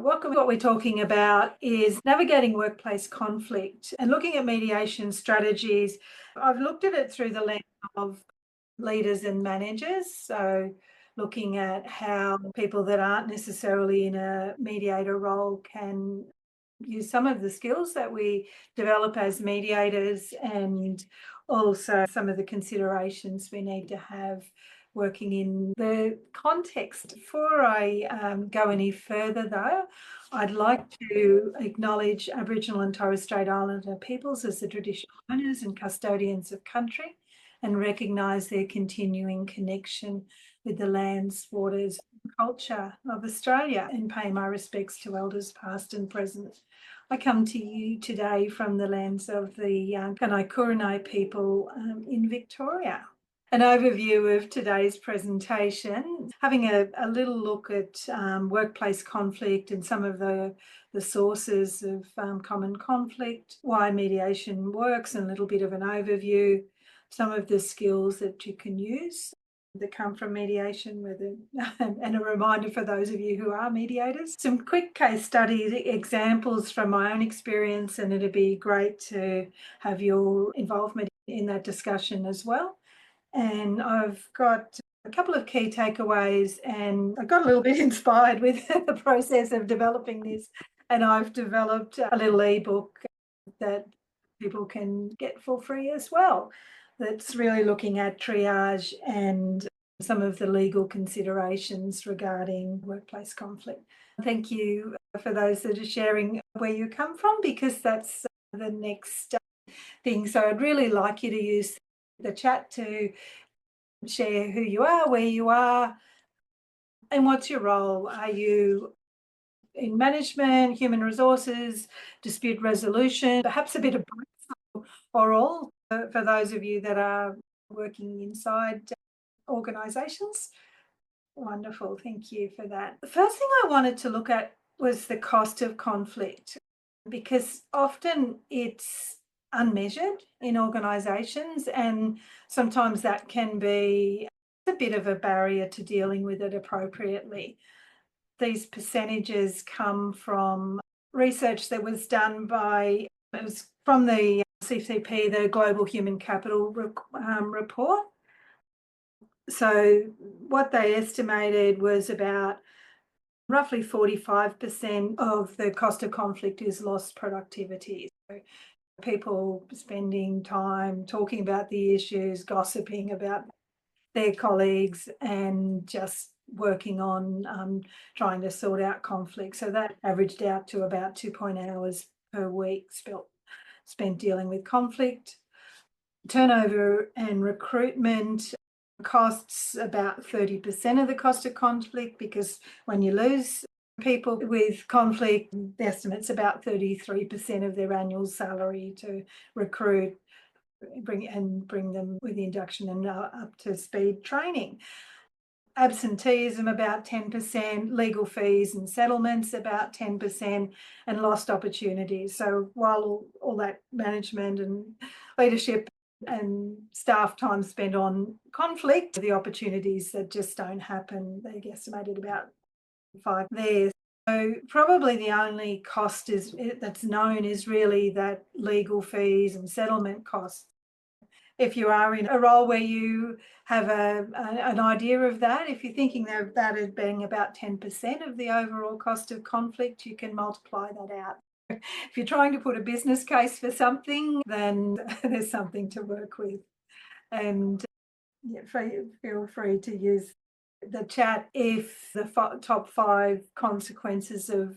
What we're talking about is navigating workplace conflict and looking at mediation strategies. I've looked at it through the lens of leaders and managers. So looking at how people that aren't necessarily in a mediator role can use some of the skills that we develop as mediators, and also some of the considerations we need to have working in the context. Before I go any further though, I'd like to acknowledge Aboriginal and Torres Strait Islander peoples as the traditional owners and custodians of country, and recognise their continuing connection with the lands, waters and culture of Australia, and pay my respects to elders past and present. I come to you today from the lands of the Kaurna people in Victoria. An overview of today's presentation, having a little look at workplace conflict and some of the sources of common conflict, why mediation works, and a little bit of an overview, some of the skills that you can use that come from mediation, and a reminder for those of you who are mediators. Some quick case study examples from my own experience, and it'd be great to have your involvement in that discussion as well. And I've got a couple of key takeaways, and I got a little bit inspired with the process of developing this, and I've developed a little ebook that people can get for free as well, that's really looking at triage and some of the legal considerations regarding workplace conflict. Thank you for those that are sharing where you come from, because that's the next thing. So I'd really like you to use the chat to share who you are, where you are, and what's your role. Are you in management, human resources, dispute resolution, perhaps a bit of both, or all, for those of you that are working inside organisations? Wonderful, thank you for that. The first thing I wanted to look at was the cost of conflict, because often it's unmeasured in organisations, and sometimes that can be a bit of a barrier to dealing with it appropriately. These percentages come from research that was done by, it was from the CCP, the Global Human Capital report. So what they estimated was about roughly 45% of the cost of conflict is lost productivity. So people spending time talking about the issues, gossiping about their colleagues, and just working on trying to sort out conflict. So that averaged out to about 2.8 hours per week spent dealing with conflict. Turnover and recruitment costs about 30% of the cost of conflict, because when you lose people with conflict, the estimate's about 33% of their annual salary to recruit, bring them with induction and up to speed training. Absenteeism about 10%, legal fees and settlements about 10%, and lost opportunities. So while all that management and leadership and staff time spent on conflict, the opportunities that just don't happen, they estimated about 5 there. So probably the only cost that's known is really that legal fees and settlement costs. If you are in a role where you have an idea of that, if you're thinking of that as being about 10% of the overall cost of conflict, you can multiply that out. If you're trying to put a business case for something, then there's something to work with. And feel free to use the chat if the top 5 consequences of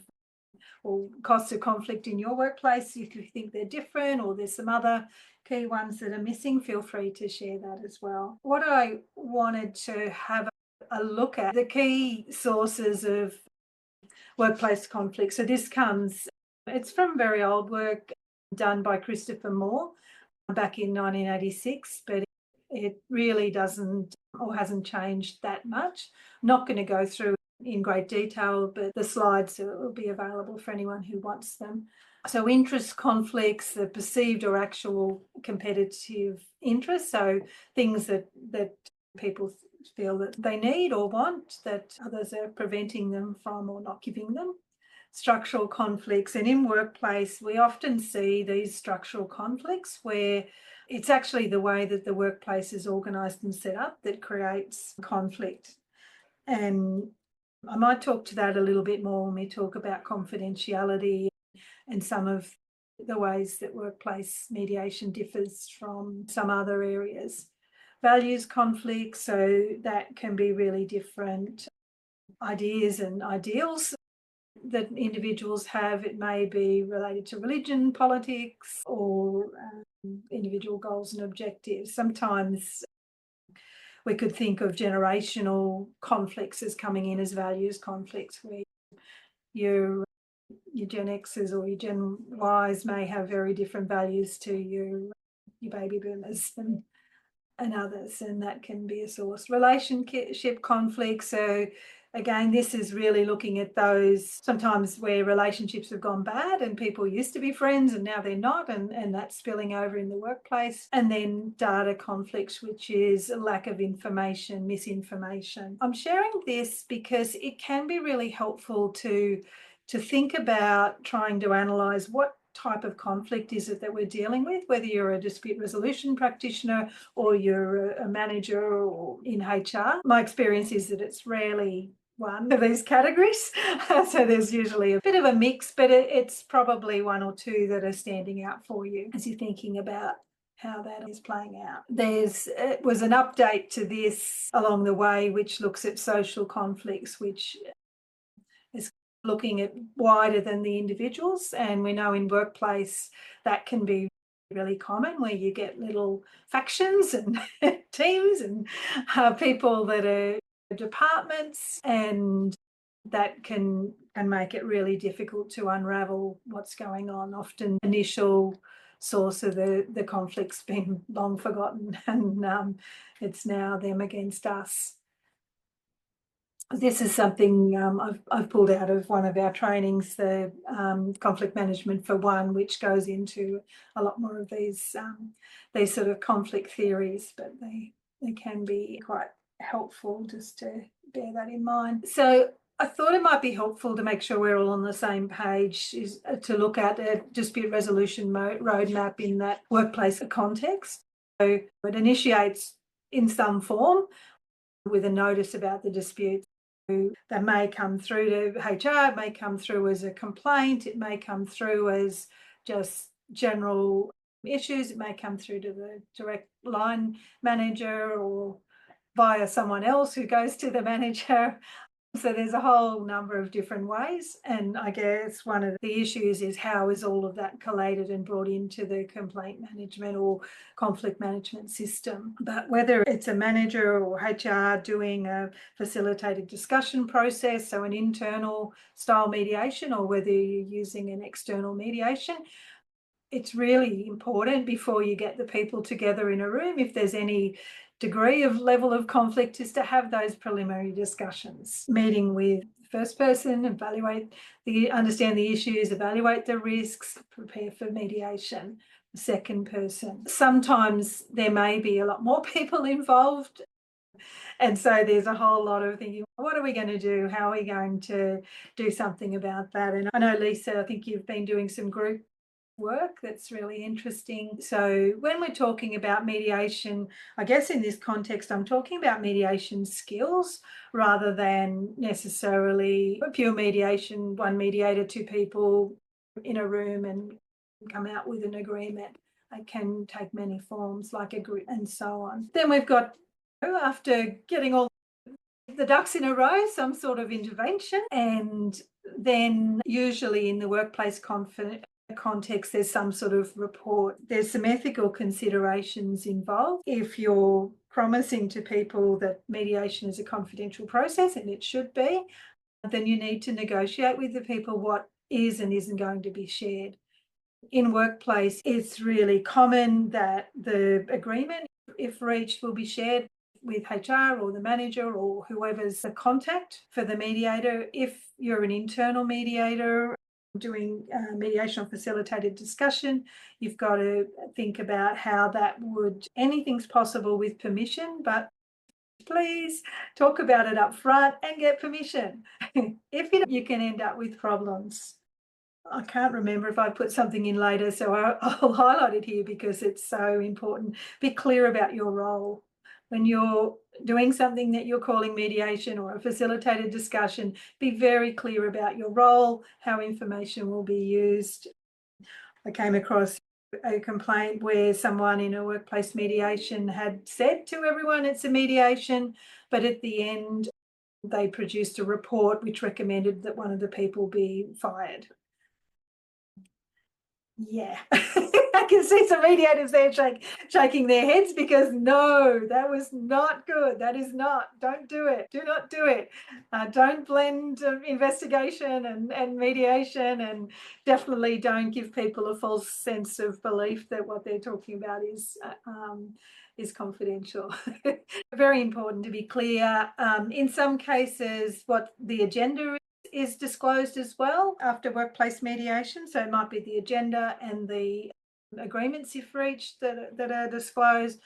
or costs of conflict in your workplace, if you think they're different or there's some other key ones that are missing, feel free to share that as well. What I wanted to have a look at, the key sources of workplace conflict. So this it's from very old work done by Christopher Moore back in 1986, but it really doesn't or hasn't changed that much. I'm not going to go through in great detail, but the slides will be available for anyone who wants them. So interest conflicts, the perceived or actual competitive interests, so things that people feel that they need or want that others are preventing them from or not giving them. structural conflicts. And in workplace, we often see these structural conflicts where it's actually the way that the workplace is organised and set up that creates conflict. And I might talk to that a little bit more when we talk about confidentiality and some of the ways that workplace mediation differs from some other areas. Values conflicts, so that can be really different ideas and ideals that individuals have. It may be related to religion, politics, or individual goals and objectives. Sometimes we could think of generational conflicts as coming in as values conflicts, where your Gen Xers or your Gen Ys may have very different values to your baby boomers and others, and that can be a source. Relationship conflicts. So again, this is really looking at those sometimes where relationships have gone bad and people used to be friends and now they're not, and that's spilling over in the workplace. And then data conflicts, which is a lack of information, misinformation. I'm sharing this because it can be really helpful to think about trying to analyse what type of conflict is it that we're dealing with, whether you're a dispute resolution practitioner or you're a manager or in HR. My experience is that it's rarely one of these categories. So there's usually a bit of a mix, but it's probably one or two that are standing out for you as you're thinking about how that is playing out. It was an update to this along the way, which looks at social conflicts, which is looking at wider than the individuals. And we know in workplace that can be really common, where you get little factions and teams and people that are departments, and that can make it really difficult to unravel what's going on. Often initial source of the conflict's been long forgotten, and it's now them against us. This is something I've pulled out of one of our trainings, the conflict management for one, which goes into a lot more of these sort of conflict theories, but they can be quite helpful just to bear that in mind. So I thought it might be helpful to make sure we're all on the same page, is to look at a dispute resolution roadmap in that workplace context. So it initiates in some form with a notice about the dispute. That may come through to HR, it may come through as a complaint, it may come through as just general issues, it may come through to the direct line manager or via someone else who goes to the manager. So there's a whole number of different ways, and I guess one of the issues is how is all of that collated and brought into the complaint management or conflict management system. But whether it's a manager or HR doing a facilitated discussion process, so an internal style mediation, or whether you're using an external mediation, it's really important before you get the people together in a room, if there's any degree of level of conflict, is to have those preliminary discussions, meeting with the first person, understand the issues, evaluate the risks, prepare for mediation. The second person. Sometimes there may be a lot more people involved, and so there's a whole lot of thinking, what are we going to do? How are we going to do something about that? And I know, Lisa, I think you've been doing some group work that's really interesting. So when we're talking about mediation, I guess in this context, I'm talking about mediation skills rather than necessarily pure mediation, one mediator, two people in a room and come out with an agreement. It can take many forms, like a group and so on. Then we've got, after getting all the ducks in a row, some sort of intervention, and then usually in the workplace context, there's some sort of report. There's some ethical considerations involved. If you're promising to people that mediation is a confidential process, and it should be, then you need to negotiate with the people what is and isn't going to be shared. In workplace, it's really common that the agreement, if reached, will be shared with HR or the manager or whoever's the contact for the mediator. If you're an internal mediator doing mediation or facilitated discussion, you've got to think about how that would, anything's possible with permission, but please talk about it up front and get permission. If you don't, you can end up with problems. I can't remember if I put something in later, so I'll highlight it here because it's so important. Be clear about your role. When you're doing something that you're calling mediation or a facilitated discussion, be very clear about your role, how information will be used. I came across a complaint where someone in a workplace mediation had said to everyone it's a mediation, but at the end they produced a report which recommended that one of the people be fired. Yeah, I can see some mediators there shaking their heads because no, that was not good. That is not, don't do it. Do not do it. Don't blend investigation and mediation, and definitely don't give people a false sense of belief that what they're talking about is confidential. Very important to be clear. In some cases, what the agenda is disclosed as well after workplace mediation. So it might be the agenda and the agreements you've reached that are disclosed.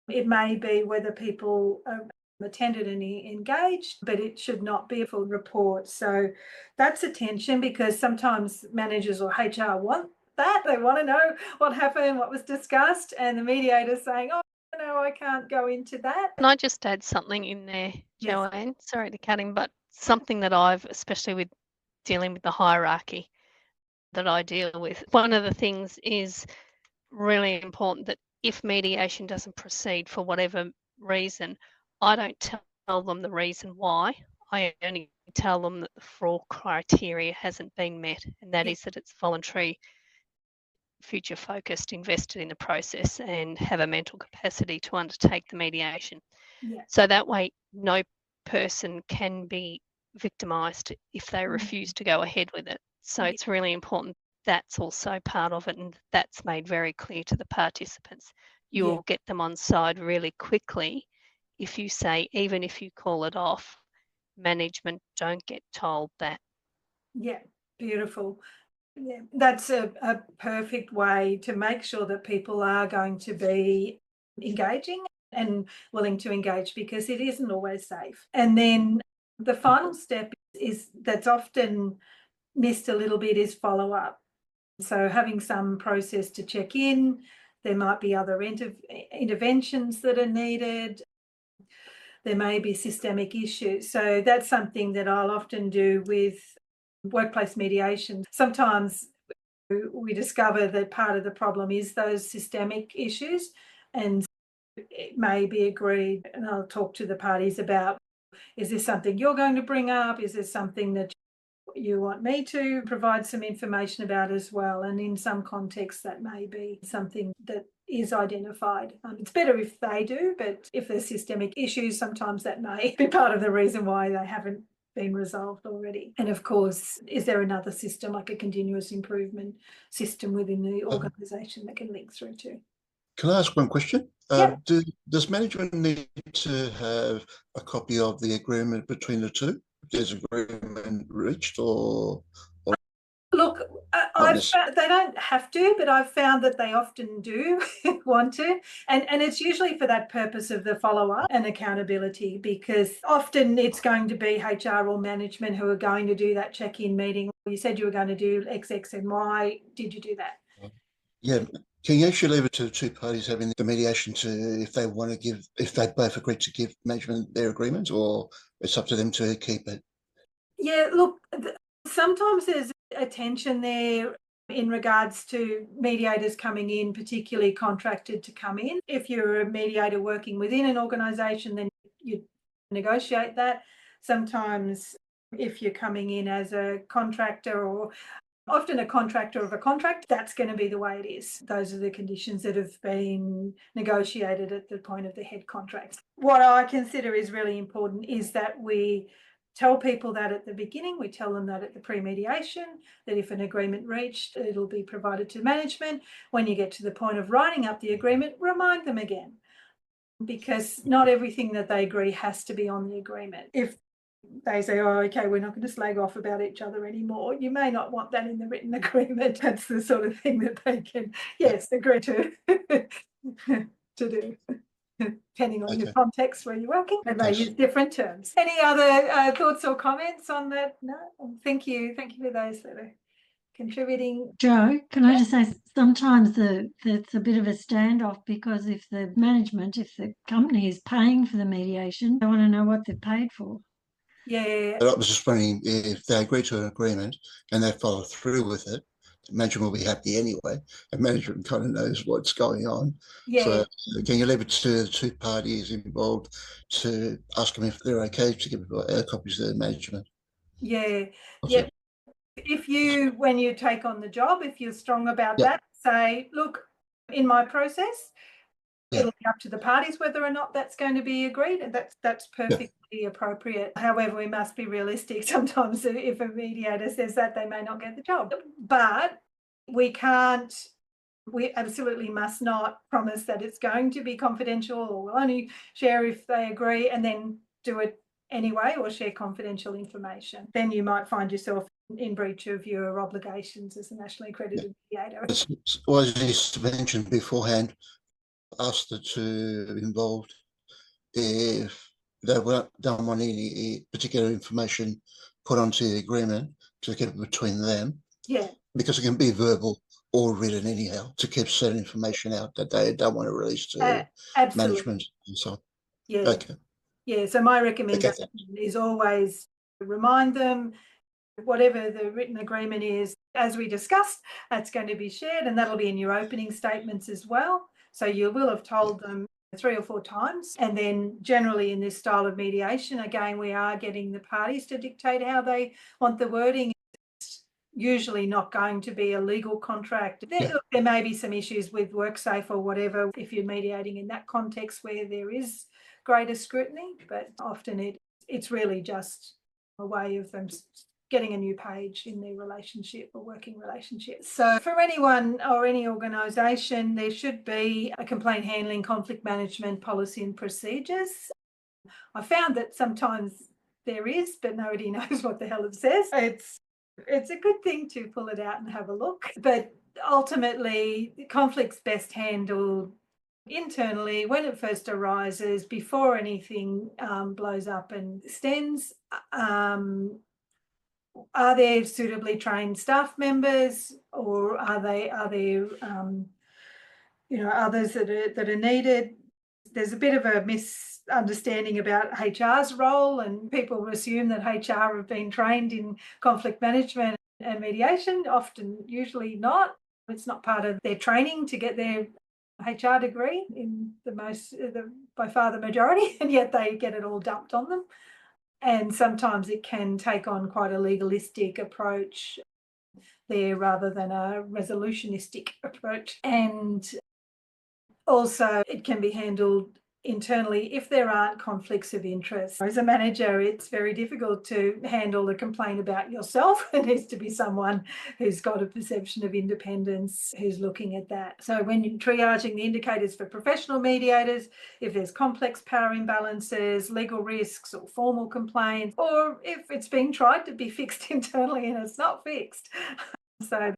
It may be whether people are attended and engaged, but it should not be a full report. So that's attention, because sometimes managers or HR want that. They want to know what happened, what was discussed, and the mediator's saying, oh, no, I can't go into that. Can I just add something in there, Yes. Joanne? Sorry to cut in, but something that I've, especially with dealing with the hierarchy that I deal with, one of the things is really important that if mediation doesn't proceed for whatever reason, I don't tell them the reason why. I only tell them that the 4 criteria hasn't been met, and that is that it's voluntary, future focused, invested in the process, and have a mental capacity to undertake the mediation. Yeah. So that way no person can be victimised if they refuse to go ahead with it. So it's really important that's also part of it, and that's made very clear to the participants. You will get them on side really quickly if you say, even if you call it off, management don't get told that. Yeah, beautiful. Yeah, that's a perfect way to make sure that people are going to be engaging and willing to engage, because it isn't always safe. And then the final step is that's often missed a little bit is follow up. So having some process to check in, there might be other interventions that are needed. There may be systemic issues. So that's something that I'll often do with workplace mediation. Sometimes we discover that part of the problem is those systemic issues, and it may be agreed, and I'll talk to the parties about, is this something you're going to bring up? Is this something that you want me to provide some information about as well? And in some contexts, that may be something that is identified. It's better if they do, but if there's systemic issues, sometimes that may be part of the reason why they haven't been resolved already. And of course, is there another system, like a continuous improvement system within the organisation that can link through to? Can I ask one question? Yep. Does management need to have a copy of the agreement between the two? If there's agreement reached, or look, they don't have to, but I've found that they often do want to, and it's usually for that purpose of the follow-up and accountability, because often it's going to be HR or management who are going to do that check-in meeting. You said you were going to do X, X, and Y. Did you do that? Yeah. Can you actually leave it to the two parties having the mediation to, if they want to give, if they both agree to give management their agreement, or it's up to them to keep it? Yeah, look, sometimes there's a tension there in regards to mediators coming in, particularly contracted to come in. If you're a mediator working within an organisation, then you negotiate that. Sometimes if you're coming in as a contractor, or often a contractor of a contract, that's going to be the way it is. Those are the conditions that have been negotiated at the point of the head contract. What I consider is really important is that we tell people that at the beginning. We tell them that at the pre-mediation, that if an agreement reached, it'll be provided to management. When you get to the point of writing up the agreement, remind them again, because not everything that they agree has to be on the agreement. If they say, oh, okay, we're not going to slag off about each other anymore, you may not want that in the written agreement. That's the sort of thing that they can, yes, agree to do. depending on your Okay. context where you're working. They may Thanks. use different terms. Any other thoughts or comments on that? No? Thank you. Thank you for those that are contributing. Jo, can I just say sometimes it's a bit of a standoff, because if the management, if the company is paying for the mediation, they want to know what they're paid for. Yeah. But I was just wondering if they agree to an agreement and they follow through with it, management will be happy anyway, and management kind of knows what's going on. Yeah. So can you leave it to the two parties involved to ask them if they're okay to give copies to the management? Yeah. That's Yeah. it. If you, when you take on the job, if you're strong about Yep. that, say, look, in my process, Yep. it'll be up to the parties whether or not that's going to be agreed, and that's perfectly appropriate. However, we must be realistic. Sometimes if a mediator says that, they may not get the job. But we absolutely must not promise that it's going to be confidential, or we'll only share if they agree, and then do it anyway, or share confidential information. Then you might find yourself in breach of your obligations as a nationally accredited mediator. Well, as you mentioned beforehand, asked the two involved if they don't want any particular information put onto the agreement, to keep it between them. Yeah. Because it can be verbal or written anyhow, to keep certain information out that they don't want to release to management and so on. Yeah. Okay. Yeah. So my recommendation is always remind them, whatever the written agreement is, as we discussed, that's going to be shared, and that'll be in your opening statements as well. So you will have told them 3 or 4 times. And then generally in this style of mediation, again, we are getting the parties to dictate how they want the wording. It's usually not going to be a legal contract. There may be some issues with WorkSafe or whatever if you're mediating in that context where there is greater scrutiny, but often it's really just a way of them getting a new page in their relationship or working relationship. So for anyone or any organisation, there should be a complaint handling, conflict management policy and procedures. I found that sometimes there is, but nobody knows what the hell it says. It's a good thing to pull it out and have a look. But ultimately, conflict's best handled internally when it first arises, before anything blows up and extends. Are there suitably trained staff members, or are there others that are needed? There's a bit of a misunderstanding about HR's role, and people assume that HR have been trained in conflict management and mediation. Usually not. It's not part of their training to get their HR degree in by far the majority, and yet they get it all dumped on them. And sometimes it can take on quite a legalistic approach there rather than a resolutionistic approach. And also it can be handled internally if there aren't conflicts of interest. As a manager, it's very difficult to handle a complaint about yourself. It needs to be someone who's got a perception of independence, who's looking at that. So when you're triaging the indicators for professional mediators, if there's complex power imbalances, legal risks or formal complaints, or if it's being tried to be fixed internally and it's not fixed. So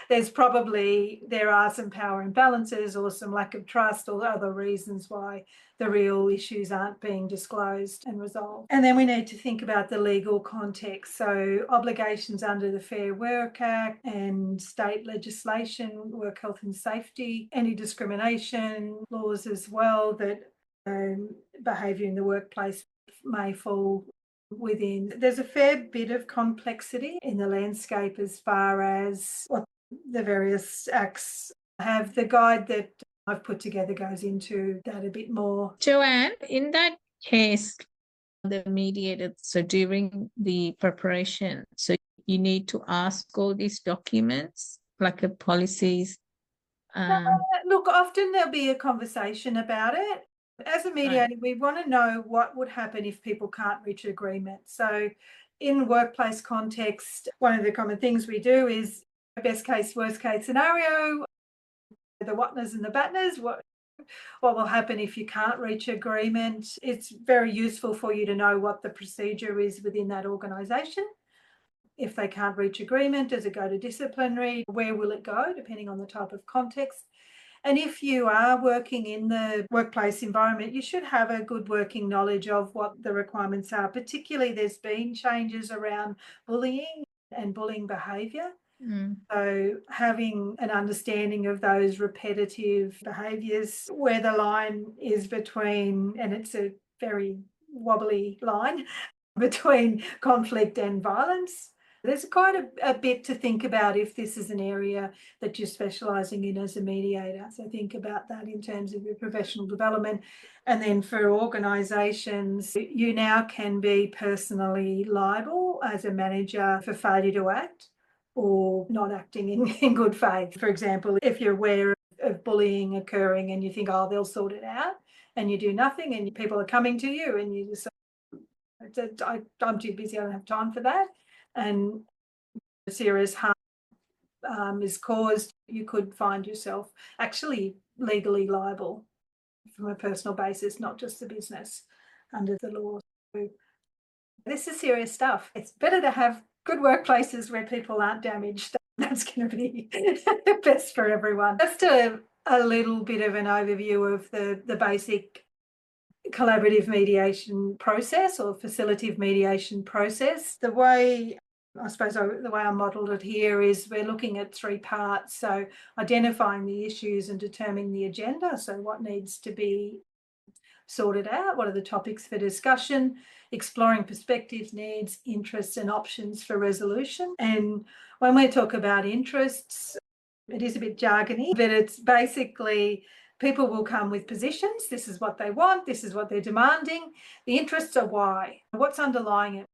there are some power imbalances or some lack of trust or other reasons why the real issues aren't being disclosed and resolved. And then we need to think about the legal context. So obligations under the Fair Work Act and state legislation, work health and safety, anti-discrimination laws as well, that behaviour in the workplace may fall within. There's a fair bit of complexity in the landscape as far as what the various acts have. The guide that I've put together goes into that a bit more. Joanne, in that case, the mediator, so during the preparation, so you need to ask all these documents, like the policies. Look, often there'll be a conversation about it. As a mediator, we want to know what would happen if people can't reach agreement. So in workplace context, one of the common things we do is best case, worst case scenario, the whatners and the batners, what will happen if you can't reach agreement. It's very useful for you to know what the procedure is within that organisation. If they can't reach agreement, does it go to disciplinary? Where will it go, depending on the type of context? And if you are working in the workplace environment, you should have a good working knowledge of what the requirements are. Particularly, there's been changes around bullying and bullying behaviour. So having an understanding of those repetitive behaviours, where the line is between, and it's a very wobbly line, between conflict and violence. There's quite a bit to think about if this is an area that you're specialising in as a mediator. So think about that in terms of your professional development. And then for organisations, you now can be personally liable as a manager for failure to act or not acting in good faith. For example, if you're aware of bullying occurring and you think, oh, they'll sort it out, and you do nothing and people are coming to you and you just say, I'm too busy, I don't have time for that, and serious harm is caused, you could find yourself actually legally liable from a personal basis, not just the business, under the law. So this is serious stuff. It's better to have good workplaces where people aren't damaged. That's going to be best for everyone. Just a little bit of an overview of the basic collaborative mediation process or facilitative mediation process. The way, I suppose, the way I modelled it here is we're looking at 3 parts. So identifying the issues and determining the agenda. So what needs to be sorted out? What are the topics for discussion? Exploring perspectives, needs, interests and options for resolution. And when we talk about interests, it is a bit jargony, but it's basically people will come with positions. This is what they want. This is what they're demanding. The interests are why. What's underlying it?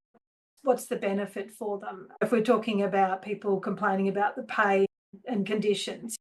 What's the benefit for them? If we're talking about people complaining about the pay and conditions,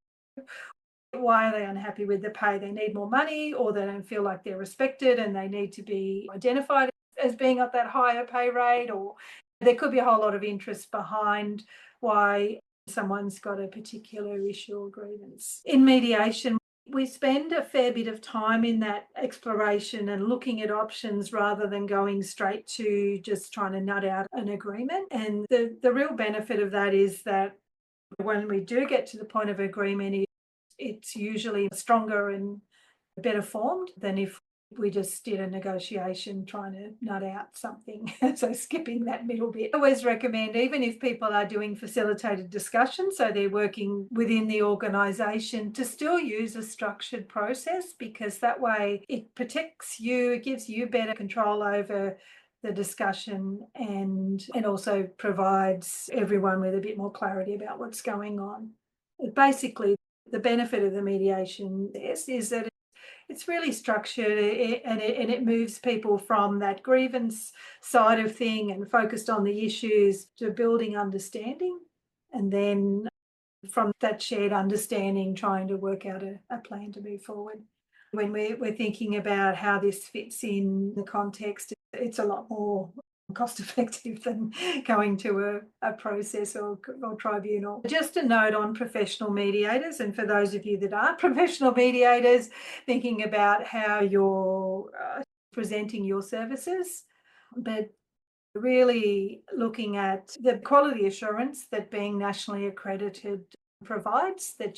why are they unhappy with the pay? They need more money, or they don't feel like they're respected and they need to be identified as being at that higher pay rate, or there could be a whole lot of interest behind why someone's got a particular issue or grievance. In mediation, we spend a fair bit of time in that exploration and looking at options rather than going straight to just trying to nut out an agreement. And the real benefit of that is that when we do get to the point of agreement, it's usually stronger and better formed than if we just did a negotiation trying to nut out something. So skipping that middle bit. I always recommend, even if people are doing facilitated discussion, so they're working within the organisation, to still use a structured process, because that way it protects you, it gives you better control over the discussion, and also provides everyone with a bit more clarity about what's going on. Basically, the benefit of the mediation is that it's really structured and it moves people from that grievance side of thing and focused on the issues to building understanding, and then from that shared understanding trying to work out a plan to move forward. When we're thinking about how this fits in the context, it's a lot more cost effective than going to a process or tribunal. Just a note on professional mediators, and for those of you that are professional mediators, thinking about how you're presenting your services, but really looking at the quality assurance that being nationally accredited provides, that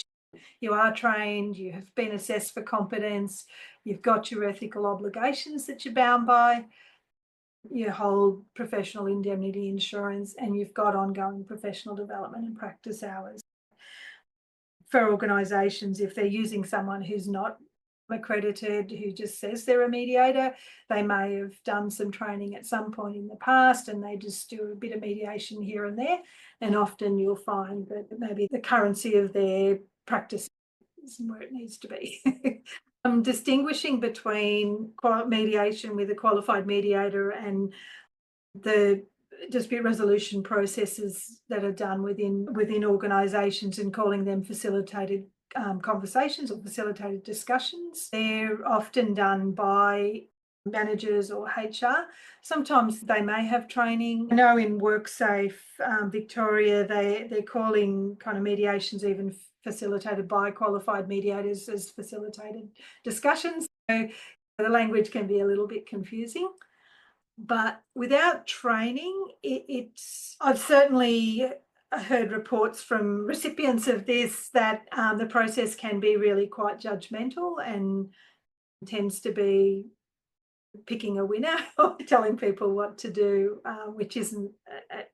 you are trained, you have been assessed for competence, you've got your ethical obligations that you're bound by, you hold professional indemnity insurance, and you've got ongoing professional development and practice hours. For organisations, if they're using someone who's not accredited, who just says they're a mediator, they may have done some training at some point in the past and they just do a bit of mediation here and there, and often you'll find that maybe the currency of their practice isn't where it needs to be. Distinguishing between mediation with a qualified mediator and the dispute resolution processes that are done within organisations, and calling them facilitated conversations or facilitated discussions. They're often done by managers or HR. Sometimes they may have training. I know in WorkSafe Victoria, they're calling kind of mediations even facilitated by qualified mediators as facilitated discussions. So the language can be a little bit confusing. But without training, I've certainly heard reports from recipients of this that the process can be really quite judgmental and tends to be picking a winner or telling people what to do, which isn't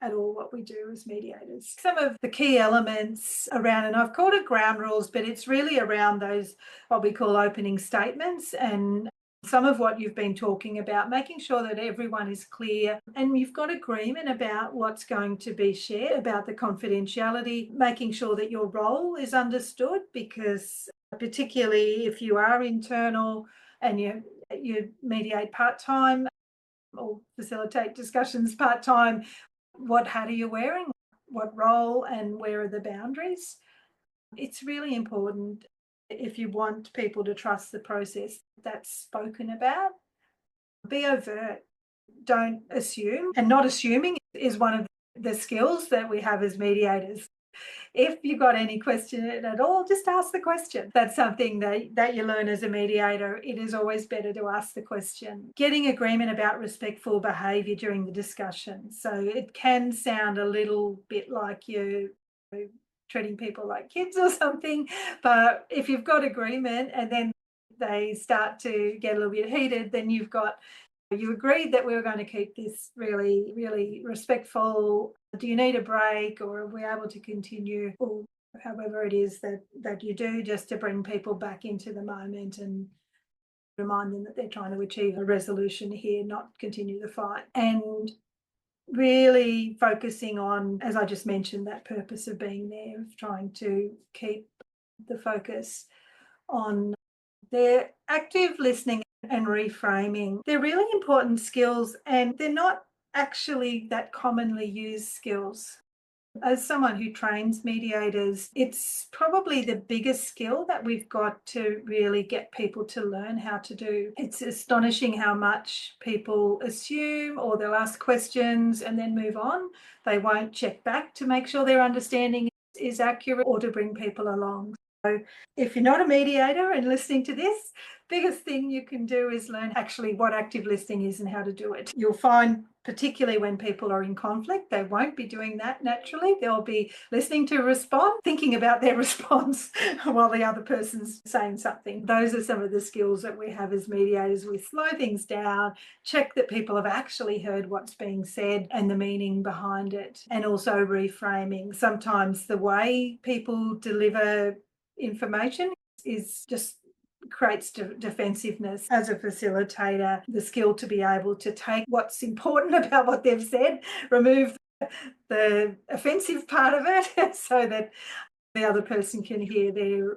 at all what we do as mediators. Some of the key elements around, and I've called it ground rules, but it's really around those what we call opening statements, and some of what you've been talking about, making sure that everyone is clear and you've got agreement about what's going to be shared, about the confidentiality, making sure that your role is understood, because particularly if you are internal and you mediate part-time or facilitate discussions part-time, what hat are you wearing, what role, and where are the boundaries? It's really important if you want people to trust the process that's spoken about. Be overt, don't assume, and not assuming is one of the skills that we have as mediators. If you've got any question at all, just ask the question. That's something that you learn as a mediator. It is always better to ask the question. Getting agreement about respectful behaviour during the discussion. So it can sound a little bit like you're treating people like kids or something, but if you've got agreement and then they start to get a little bit heated, then you agreed that we were going to keep this really, really respectful. Do you need a break, or are we able to continue, or however it is that you do, just to bring people back into the moment and remind them that they're trying to achieve a resolution here, not continue the fight. And really focusing on, as I just mentioned, that purpose of being there, of trying to keep the focus on their active listening and reframing. They're really important skills, and they're not actually that commonly used skills. As someone who trains mediators, it's probably the biggest skill that we've got to really get people to learn how to do. It's astonishing how much people assume, or they'll ask questions and then move on. They won't check back to make sure their understanding is accurate or to bring people along. So if you're not a mediator and listening to this, biggest thing you can do is learn actually what active listening is and how to do it. You'll find, particularly when people are in conflict, they won't be doing that naturally. They'll be listening to respond, thinking about their response while the other person's saying something. Those are some of the skills that we have as mediators. We slow things down, check that people have actually heard what's being said and the meaning behind it, and also reframing. Sometimes the way people deliver information is just creates defensiveness. As a facilitator, the skill to be able to take what's important about what they've said, remove the offensive part of it so that the other person can hear their.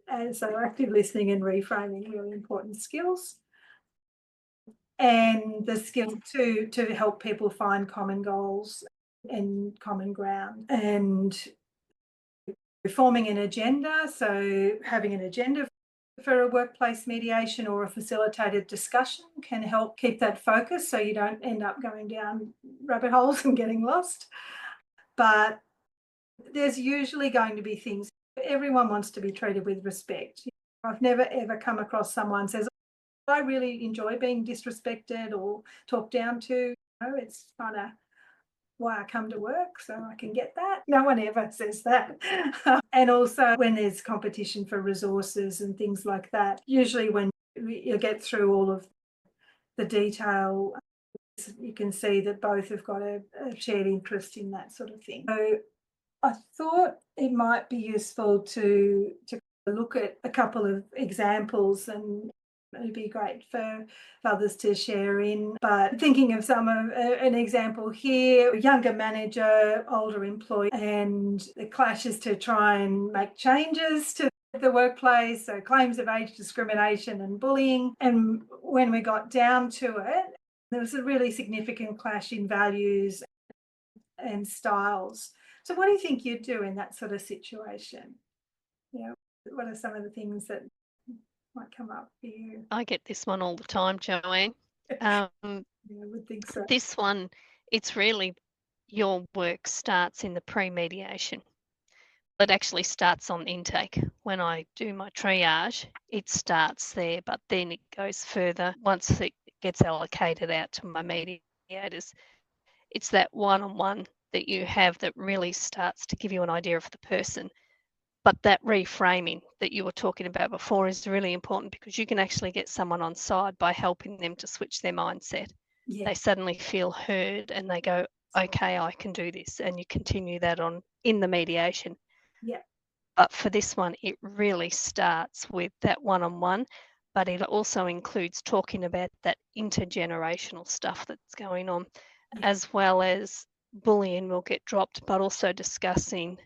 And so active listening and reframing, really important skills. And the skill to help people find common goals and common ground, and forming an agenda. So having an agenda for a workplace mediation or a facilitated discussion can help keep that focus so you don't end up going down rabbit holes and getting lost. But there's usually going to be things. Everyone wants to be treated with respect. I've never ever come across someone says, I really enjoy being disrespected or talked down to. It's kind of why I come to work, so I can get that. No one ever says that. And also when there's competition for resources and things like that, usually when you get through all of the detail, you can see that both have got a shared interest in that sort of thing. So I thought it might be useful to look at a couple of examples, and it'd be great for others to share in. But thinking of an example here, a younger manager, older employee, and the clashes to try and make changes to the workplace, so claims of age discrimination and bullying. And when we got down to it, there was a really significant clash in values and styles. So what do you think you'd do in that sort of situation? What are some of the things that might come up for you? I get this one all the time, Joanne. I would think so. This one, it's really your work starts in the pre-mediation. It actually starts on intake. When I do my triage, it starts there, but then it goes further once it gets allocated out to my mediators. It's that one-on-one that you have that really starts to give you an idea of the person. But that reframing that you were talking about before is really important, because you can actually get someone on side by helping them to switch their mindset. Yeah. They suddenly feel heard and they go, okay, I can do this. And you continue that on in the mediation. Yeah. But for this one, it really starts with that one-on-one, but it also includes talking about that intergenerational stuff that's going on, as well as bullying will get dropped, but also discussing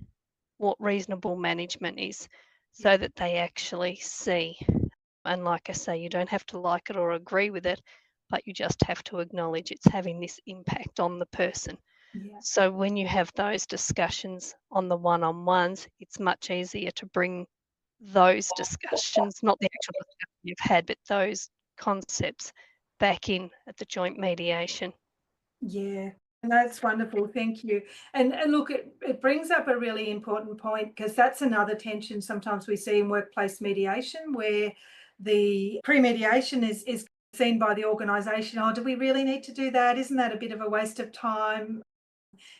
what reasonable management is, so that they actually see. And like I say, you don't have to like it or agree with it, but you just have to acknowledge it's having this impact on the person. Yeah. So when you have those discussions on the one-on-ones, it's much easier to bring those discussions, not the actual discussion you've had, but those concepts back in at the joint mediation. Yeah, and that's wonderful. Thank you. And look, it brings up a really important point, because that's another tension sometimes we see in workplace mediation, where the pre-mediation is seen by the organisation, oh, do we really need to do that? Isn't that a bit of a waste of time?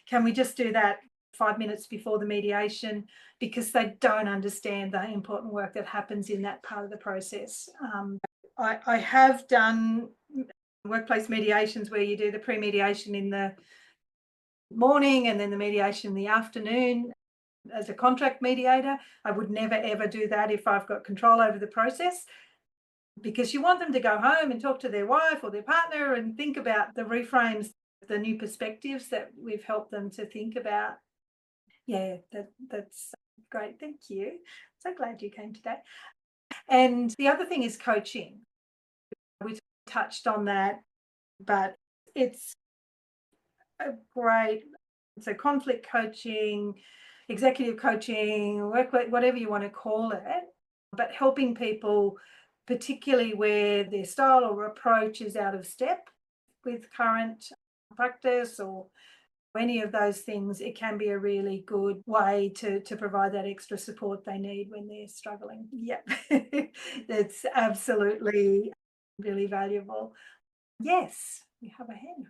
Can we just do that 5 minutes before the mediation? Because they don't understand the important work that happens in that part of the process. I have done workplace mediations where you do the pre-mediation in the morning and then the mediation in the afternoon. As a contract mediator, I would never ever do that if I've got control over the process, because you want them to go home and talk to their wife or their partner and think about the reframes, the new perspectives that we've helped them to think about. Yeah, that's great. Thank you. So glad you came today. And the other thing is coaching. We touched on that, but it's a great, so conflict coaching, executive coaching, work, whatever you want to call it, but helping people, particularly where their style or approach is out of step with current practice or any of those things. It can be a really good way to provide that extra support they need when they're struggling. Yeah, it's absolutely really valuable. Yes, we have a hand.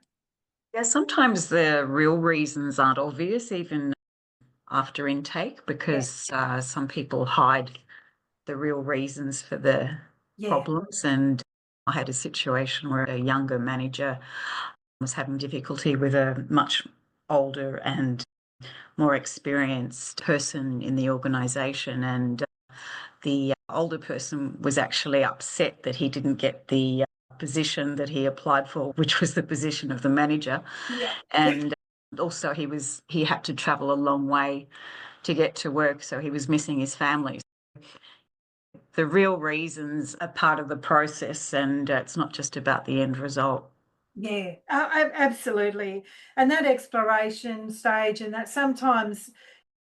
Yeah, sometimes the real reasons aren't obvious, even after intake, because some people hide the real reasons for the problems. And I had a situation where a younger manager was having difficulty with a much older and more experienced person in the organisation, and the older person was actually upset that he didn't get the position that he applied for, which was the position of the manager. Yeah. And also he had to travel a long way to get to work, so he was missing his family. The real reasons are part of the process, and it's not just about the end result. Yeah, absolutely. And that exploration stage, and that sometimes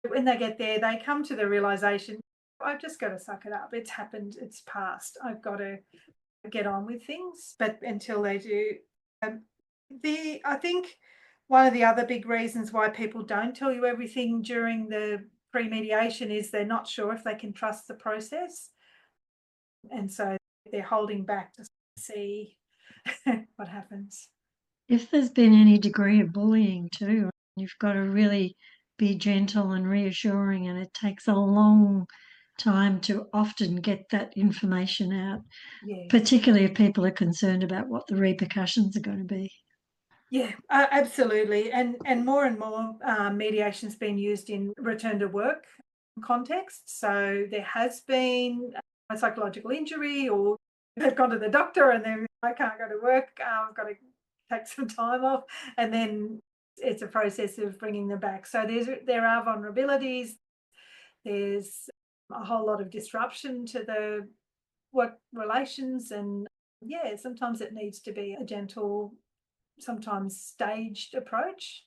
when they get there, they come to the realization, I've just got to suck it up. It's happened. It's past. I've got to get on with things. But until they do, I think one of the other big reasons why people don't tell you everything during the pre-mediation is they're not sure if they can trust the process. And so they're holding back to see what happens. If there's been any degree of bullying too, you've got to really be gentle and reassuring, and it takes a long time to often get that information out, particularly if people are concerned about what the repercussions are going to be. Yeah, absolutely. And more mediation's been used in return to work context. So there has been a psychological injury, or they've gone to the doctor and then I can't go to work, I've got to take some time off, and then it's a process of bringing them back. So there are vulnerabilities, there's a whole lot of disruption to the work relations, and sometimes it needs to be a gentle, sometimes staged approach.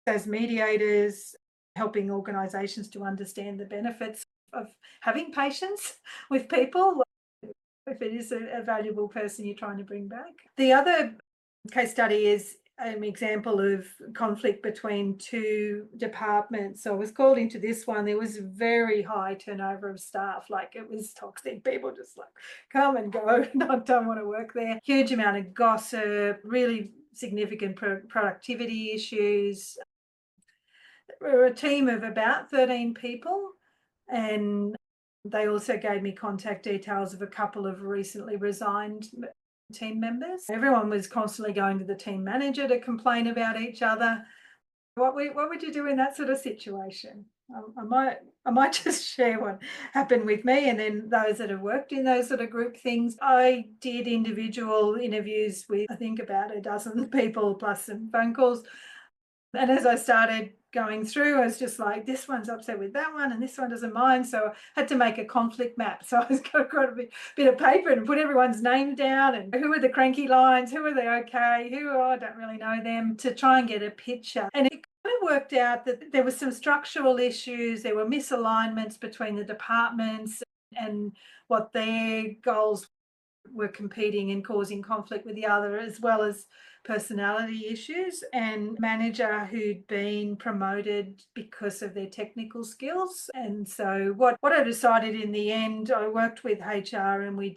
As mediators, helping organisations to understand the benefits of having patience with people, if it is a valuable person you're trying to bring back. The other case study is an example of conflict between two departments. So I was called into this one. There was very high turnover of staff, like it was toxic. People just like come and go, don't want to work there. Huge amount of gossip, really significant productivity issues. We're a team of about 13 people, and they also gave me contact details of a couple of recently resigned team members. Everyone was constantly going to the team manager to complain about each other. What would you do in that sort of situation? I might just share what happened with me, and then those that have worked in those sort of group things. I did individual interviews with, I think, about a dozen people plus some phone calls. And as I started going through, I was just like, this one's upset with that one and this one doesn't mind. So I had to make a conflict map. So I was got a bit of paper and put everyone's name down and who are the cranky lines, who are they okay, I don't really know them, to try and get a picture. And it kind of worked out that there were some structural issues, there were misalignments between the departments and what their goals were competing and causing conflict with the other, as well as personality issues, and manager who'd been promoted because of their technical skills. And so what I decided in the end, I worked with HR and we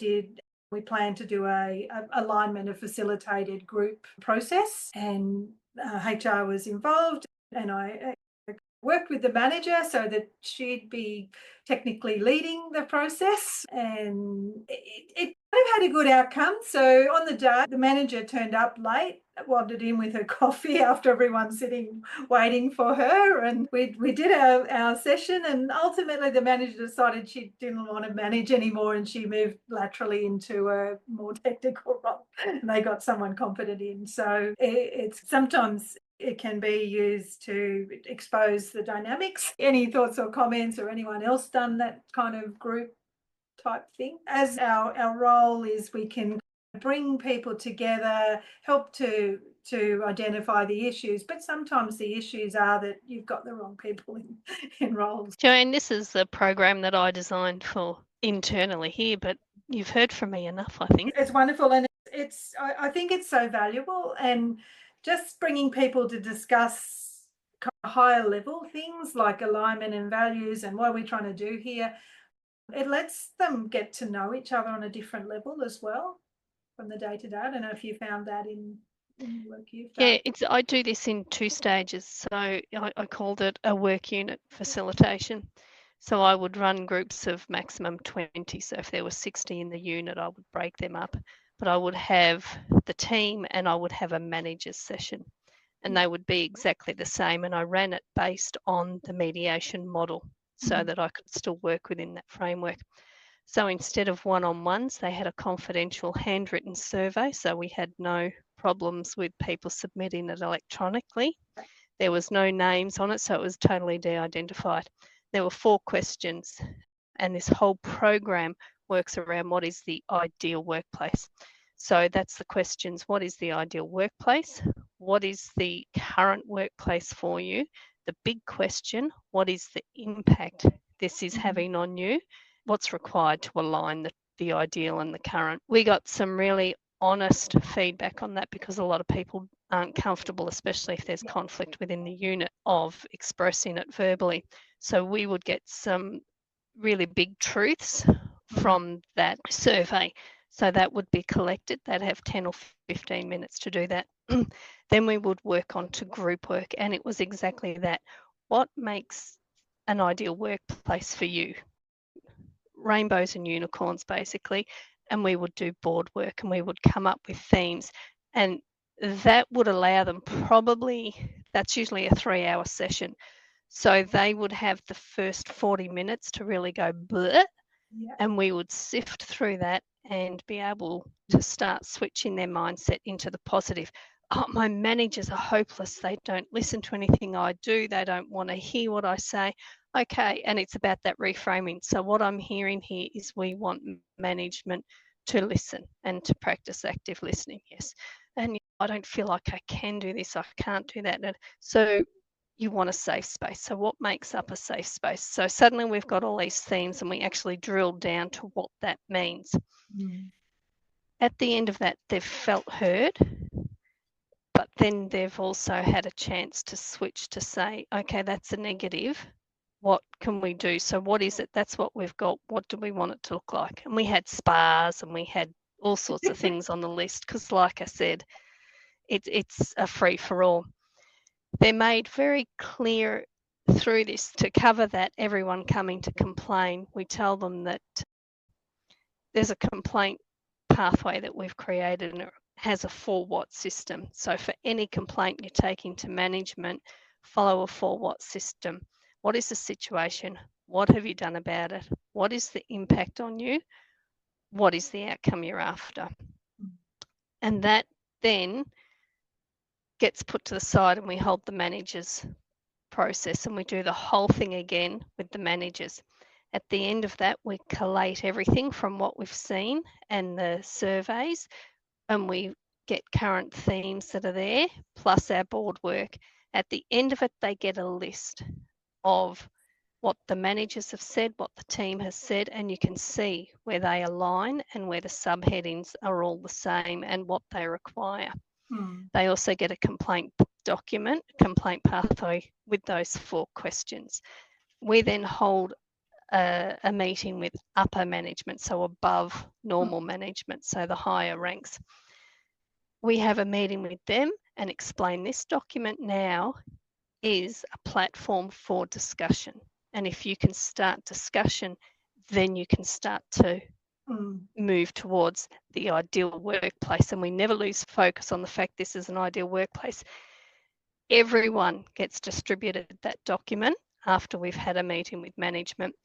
planned to do a alignment, a facilitated group process, and HR was involved, and I worked with the manager so that she'd be technically leading the process, and it kind of had a good outcome. So on the day, the manager turned up late, wandered in with her coffee after everyone sitting waiting for her, and we did our session, and ultimately the manager decided she didn't want to manage anymore and she moved laterally into a more technical role, and they got someone competent in. So it's sometimes it can be used to expose the dynamics. Any thoughts or comments, or anyone else done that kind of group type thing? As our role is, we can bring people together, help to identify the issues, but sometimes the issues are that you've got the wrong people in roles. Joanne, this is the program that I designed for internally here, but you've heard from me enough, I think. It's wonderful, and I think it's so valuable, and just bringing people to discuss kind of higher level things like alignment and values and what we're trying to do here. It lets them get to know each other on a different level as well from the day to day. I don't know if you found that in the work you've done. Yeah, I do this in 2 stages. So I called it a work unit facilitation. So I would run groups of maximum 20. So if there were 60 in the unit, I would break them up. But I would have the team and I would have a manager's session. And they would be exactly the same. And I ran it based on the mediation model so that I could still work within that framework. So instead of one-on-ones, they had a confidential handwritten survey. So we had no problems with people submitting it electronically. There was no names on it, so it was totally de-identified. There were 4 questions, and this whole program works around what is the ideal workplace. So that's the questions. What is the ideal workplace? What is the current workplace for you? The big question, what is the impact this is having on you? What's required to align the ideal and the current? We got some really honest feedback on that, because a lot of people aren't comfortable, especially if there's conflict within the unit, of expressing it verbally. So we would get some really big truths from that survey. So that would be collected. They'd have 10 or 15 minutes to do that. Then we would work on to group work, and it was exactly that. What makes an ideal workplace for you? Rainbows and unicorns, basically. And we would do board work and we would come up with themes, and that would allow them, probably that's usually a 3-hour session, so they would have the first 40 minutes to really go bleh, and we would sift through that and be able to start switching their mindset into the positive. Oh, my managers are hopeless, they don't listen to anything I do, they don't want to hear what I say. Okay, and it's about that reframing. So what I'm hearing here is we want management to listen and to practice active listening. Yes, and I don't feel like I can do this, I can't do that. So you want a safe space. So what makes up a safe space? So suddenly we've got all these themes, and we actually drill down to what that means. At the end of that, they've felt heard, but then they've also had a chance to switch to say, okay, that's a negative. What can we do? So what is it? That's what we've got. What do we want it to look like? And we had spas and we had all sorts of things on the list, because like I said, it's a free for all. They're made very clear through this, to cover that, everyone coming to complain, we tell them that there's a complaint pathway that we've created, and it has a 4-what system. So for any complaint you're taking to management, follow a 4-what system. What is the situation? What have you done about it? What is the impact on you? What is the outcome you're after? And that then gets put to the side, and we hold the managers process, and we do the whole thing again with the managers. At the end of that, we collate everything from what we've seen and the surveys, and we get current themes that are there, plus our board work. At the end of it, they get a list of what the managers have said, what the team has said, and you can see where they align and where the subheadings are all the same and what they require. They also get a complaint document, complaint pathway with those 4 questions. We then hold a meeting with upper management, so above normal management, so the higher ranks. We have a meeting with them and explain this document now is a platform for discussion. And if you can start discussion, then you can start to move towards the ideal workplace. And we never lose focus on the fact this is an ideal workplace. Everyone gets distributed that document after we've had a meeting with management,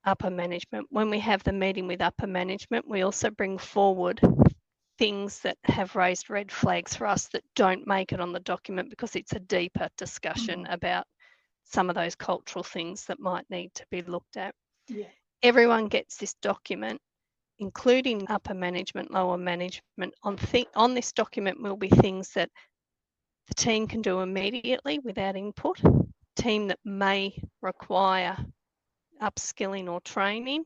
upper management. When we have the meeting with upper management, we also bring forward things that have raised red flags for us that don't make it on the document, because it's a deeper discussion about some of those cultural things that might need to be looked at. Everyone gets this document, including upper management, lower management. On this document will be things that the team can do immediately without input, team that may require upskilling or training,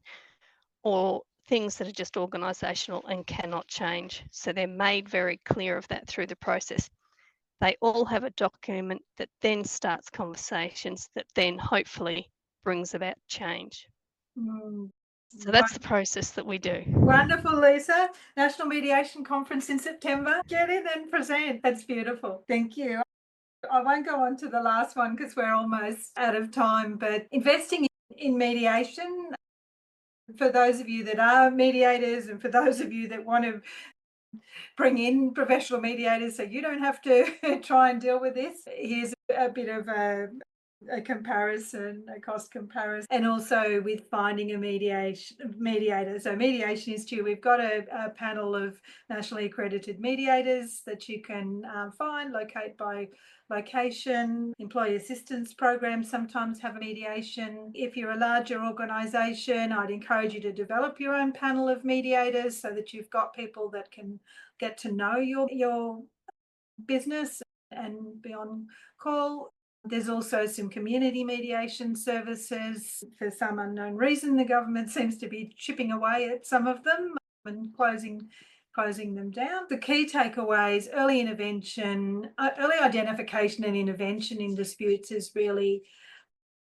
or things that are just organisational and cannot change. So they're made very clear of that through the process. They all have a document that then starts conversations that then hopefully brings about change. So that's the process that we do. Wonderful, Lisa. National Mediation Conference in September. Get in and present. That's beautiful. Thank you. I won't go on to the last one because we're almost out of time, but investing in mediation, for those of you that are mediators and for those of you that want to bring in professional mediators so you don't have to try and deal with this, here's a bit of a comparison, a cost comparison, and also with finding a mediator. So Mediation Institute, we've got a panel of nationally accredited mediators that you can find, locate by location. Employee assistance programs sometimes have a mediation. If you're a larger organisation, I'd encourage you to develop your own panel of mediators so that you've got people that can get to know your business and be on call. There's also some community mediation services. For some unknown reason, the government seems to be chipping away at some of them and closing them down. The key takeaways: early intervention, early identification and intervention in disputes is really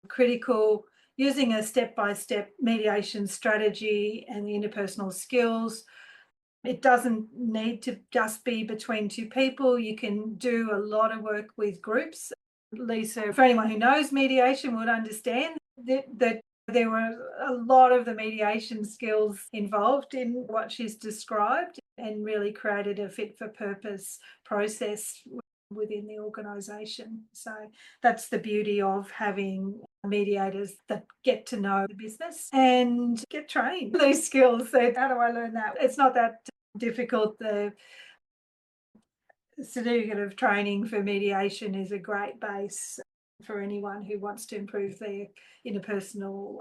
critical. Using a step-by-step mediation strategy and the interpersonal skills. It doesn't need to just be between 2 people. You can do a lot of work with groups. Lisa, for anyone who knows mediation, would understand that there were a lot of the mediation skills involved in what she's described, and really created a fit-for-purpose process within the organisation. So that's the beauty of having mediators that get to know the business and get trained these skills. So how do I learn that? It's not that difficult. The certificate of training for mediation is a great base for anyone who wants to improve their interpersonal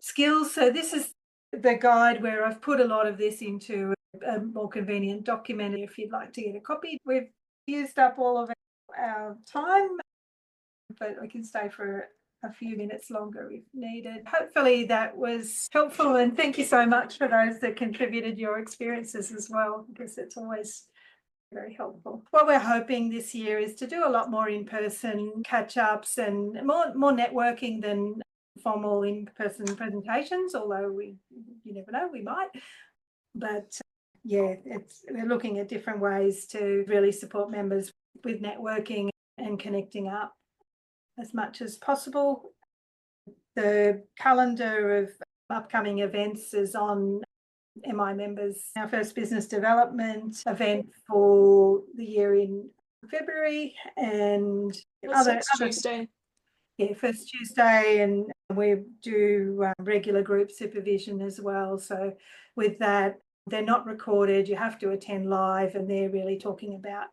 skills. So this is the guide where I've put a lot of this into a more convenient document. If you'd like to get a copy, we've used up all of our time, but we can stay for a few minutes longer if needed. Hopefully that was helpful, and thank you so much for those that contributed your experiences as well, because it's always very helpful. What we're hoping this year is to do a lot more in-person catch-ups and more networking than formal in-person presentations, although you never know, we might. But yeah, we're looking at different ways to really support members with networking and connecting up. as much as possible. The calendar of upcoming events is on MI members. Our first business development event for the year in February, and other Tuesday. Yeah, first Tuesday, and we do regular group supervision as well. So with that, they're not recorded. You have to attend live, and they're really talking about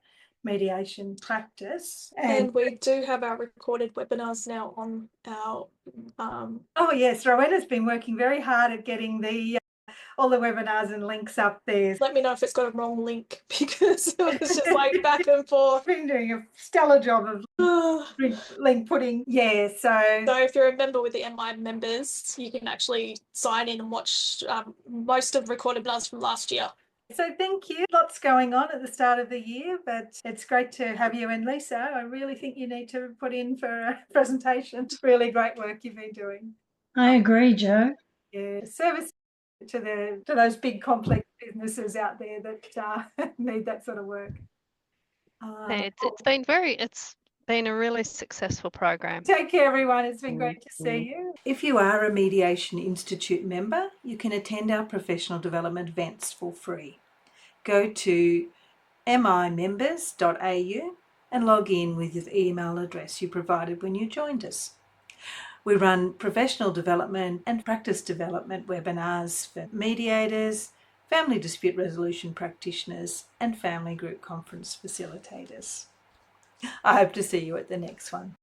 mediation practice. And we do have our recorded webinars now on our oh yes, Rowena's been working very hard at getting the all the webinars and links up there. Let me know if it's got a wrong link, because it was just like back and forth. Been doing a stellar job of link putting. Yeah, so if you're a member with the MI members, you can actually sign in and watch most of the recorded webinars from last year. So thank you. Lots going on at the start of the year, but it's great to have you. And Lisa, I really think you need to put in for a presentation. It's really great work you've been doing. I agree, Jo. Yeah, service to those big complex businesses out there that need that sort of work. It's been a really successful program. Take care, everyone. It's been great to see you. If you are a Mediation Institute member, you can attend our professional development events for free. Go to mimembers.au and log in with the email address you provided when you joined us. We run professional development and practice development webinars for mediators, family dispute resolution practitioners, and family group conference facilitators. I hope to see you at the next one.